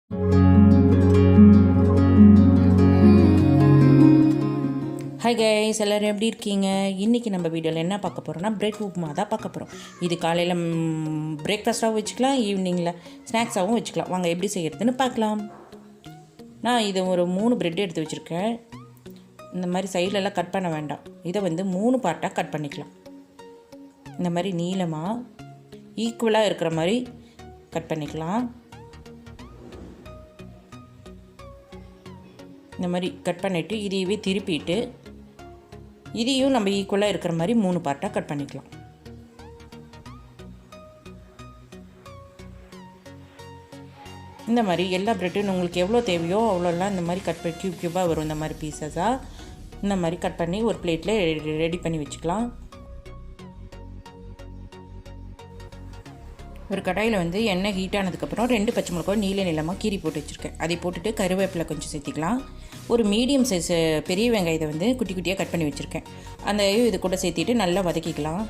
Hi guys, எல்லோரும் எப்படி இருக்கீங்க? இன்றைக்கி நம்ம வீடியோவில் என்ன பார்க்க போகிறோம்னா பிரெட் உப்புமா தான் பார்க்க போகிறோம். இது காலையில் பிரேக்ஃபாஸ்ட்டாகவும் வச்சுக்கலாம், ஈவினிங்கில் ஸ்நாக்ஸாகவும் வச்சுக்கலாம். வாங்க எப்படி செய்கிறதுன்னு பார்க்கலாம். நான் இதை ஒரு 3 பிரெட் எடுத்து வச்சுருக்கேன். இந்த மாதிரி சைட்லலாம் கட் பண்ண வேண்டாம். இதை 3 பார்ட்டாக கட் பண்ணிக்கலாம். இந்த மாதிரி நீளமாக ஈக்குவலாக இருக்கிற மாதிரி கட் பண்ணிக்கலாம். இந்த மாதிரி கட் பண்ணிவிட்டு இதையவே திருப்பிட்டு இதையும் நம்ம ஈக்குவலாக இருக்கிற மாதிரி 3 பார்ட்டாக கட் பண்ணிக்கலாம். இந்த மாதிரி எல்லா பிரெட்டும் உங்களுக்கு எவ்வளோ தேவையோ அவ்வளோலாம் இந்த மாதிரி கட் பண்ணி க்யூபாக வரும். இந்த மாதிரி பீசஸாக இந்த மாதிரி கட் பண்ணி ஒரு பிளேட்டில் ரெடி பண்ணி வச்சுக்கலாம். ஒரு கடாயில் எண்ணெய் ஹீட் ஆனதுக்கப்புறம் 2 பச்சை மிளகாய் நீளமாக கீரி போட்டு வச்சுருக்கேன். அதை போட்டுட்டு கருவேப்பிலை கொஞ்சம் சேர்த்திக்கலாம். ஒரு மீடியம் சைஸ் பெரிய வெங்காயத்தை குட்டி குட்டியாக கட் பண்ணி வச்சுருக்கேன். அந்த இது கூட சேர்த்திட்டு நல்லா வதக்கிக்கலாம்.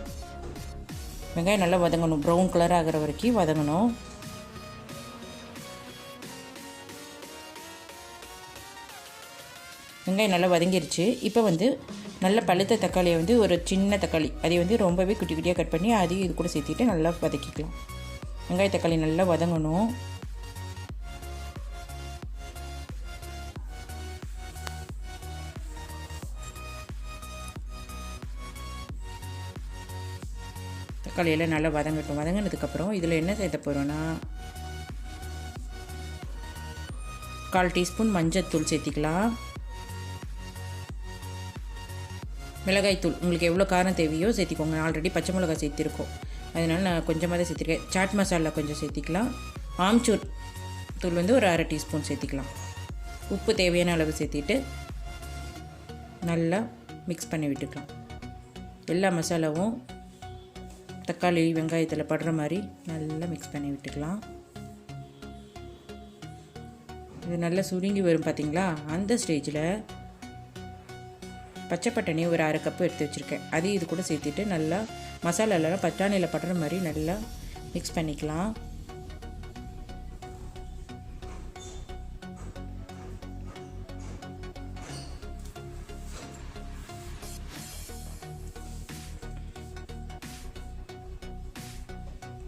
வெங்காயம் நல்லா வதங்கணும், ப்ரௌன் கலர் ஆகிற வரைக்கும் வதங்கணும். வெங்காயம் நல்லா வதங்கிருச்சு. இப்போ நல்ல பழுத்த தக்காளியை ஒரு சின்ன தக்காளி அதை ரொம்பவே குட்டி குட்டியாக கட் பண்ணி அதையும் இது கூட சேர்த்திட்டு நல்லா வதக்கிக்கலாம். வெங்காய தக்காளி நல்லா வதங்கணும். தக்காளியெல்லாம் நல்லா வதங்கட்டும். வதங்கினதுக்கப்புறம் இதில் என்ன சேர்த்த போகிறோன்னா 1/4 டீஸ்பூன் மஞ்சள்தூள் சேர்த்திக்கலாம். மிளகாய்த்தூள் உங்களுக்கு எவ்வளோ காரம் தேவையோ சேர்த்திக்கோங்க. ஆல்ரெடி பச்சை மிளகாய் சேர்த்திருக்கோம், அதனால் நான் கொஞ்சமாக தான் சேர்த்திருக்கேன். சாட் மசாலா கொஞ்சம் சேர்த்திக்கலாம். ஆம்ச்சூர் தூள் ஒரு 1/2 டீஸ்பூன் சேர்த்திக்கலாம். உப்பு தேவையான அளவு சேர்த்திட்டு நல்லா மிக்ஸ் பண்ணி விட்டுக்கலாம். எல்லா மசாலாவும் தக்காளி வெங்காயத்தில் படுற மாதிரி நல்லா மிக்ஸ் பண்ணி விட்டுக்கலாம். இது நல்லா சுருங்கி வரும் பார்த்திங்களா? அந்த ஸ்டேஜில் பச்சை பட்டாணி ஒரு 1/2 கப்பு எடுத்து வச்சுருக்கேன். அதையும் இது கூட சேர்த்துட்டு நல்லா மசாலாலாம் பட்டாணியில் படுற மாதிரி நல்லா மிக்ஸ் பண்ணிக்கலாம்.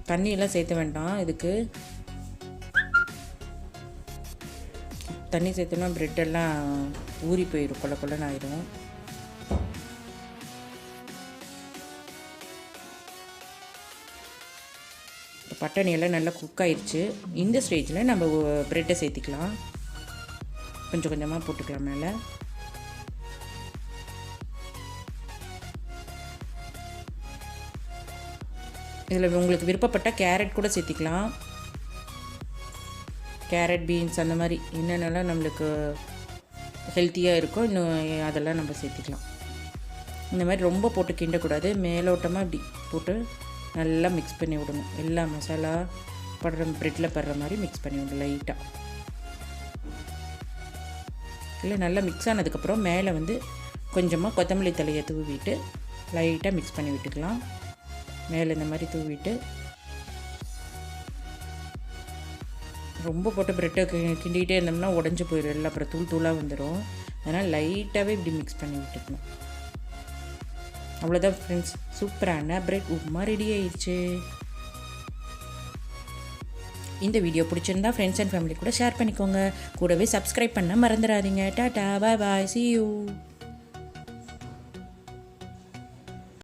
தண்ணியெல்லாம் சேர்த்த வேண்டாம். இதுக்கு தண்ணி சேர்த்தோன்னா ப்ரெட்டெல்லாம் ஊறி போயிடும், கொள்ள கொள்ளன்னு ஆயிடும். பட்டாணியெல்லாம் நல்லா குக் ஆயிடுச்சு. இந்த ஸ்டேஜில் நம்ம ப்ரெட்டை சேர்த்திக்கலாம். கொஞ்சம் கொஞ்சமாக போட்டுக்கலாம் மேலே. இதில் உங்களுக்கு விருப்பப்பட்ட கேரட் கூட சேர்த்திக்கலாம். கேரட், பீன்ஸ் அந்த மாதிரி என்னென்னலாம் நம்மளுக்கு ஹெல்த்தியாக இருக்கோ இன்னும் அதெல்லாம் நம்ம சேர்த்திக்கலாம். இந்த மாதிரி ரொம்ப போட்டு கிண்டக்கூடாது, மேலோட்டமாக இப்படி போட்டு நல்லா மிக்ஸ் பண்ணி விடணும். எல்லா மசாலா படுற ப்ரெட்டில் படுற மாதிரி மிக்ஸ் பண்ணி விடணும் லைட்டாக. இல்லை நல்லா மிக்ஸ் ஆனதுக்கப்புறம் மேலே கொஞ்சமாக கொத்தமல்லி தலையை தூவிட்டு லைட்டாக மிக்ஸ் பண்ணி விட்டுக்கலாம். மேலே இந்த மாதிரி தூவிட்டு ரொம்ப போட்டு ப்ரெட்டை கிண்டிகிட்டே இருந்தோம்னா உடஞ்சி போயிடும், எல்லாம் அப்புறம் தூள் தூளாக வந்துடும். அதனால் லைட்டாகவே இப்படி மிக்ஸ் பண்ணி விட்டுக்கணும். அவ்வளோதான் ஃப்ரெண்ட்ஸ், சூப்பரான பிரெட் உப்புமா ரெடி ஆயிடுச்சு. இந்த வீடியோ பிடிச்சிருந்தா ஃப்ரெண்ட்ஸ் அண்ட் ஃபேமிலி கூட ஷேர் பண்ணிக்கோங்க. கூடவே சப்ஸ்கிரைப் பண்ண மறந்துடாதீங்க. டாடா, பாய் பாய், see you.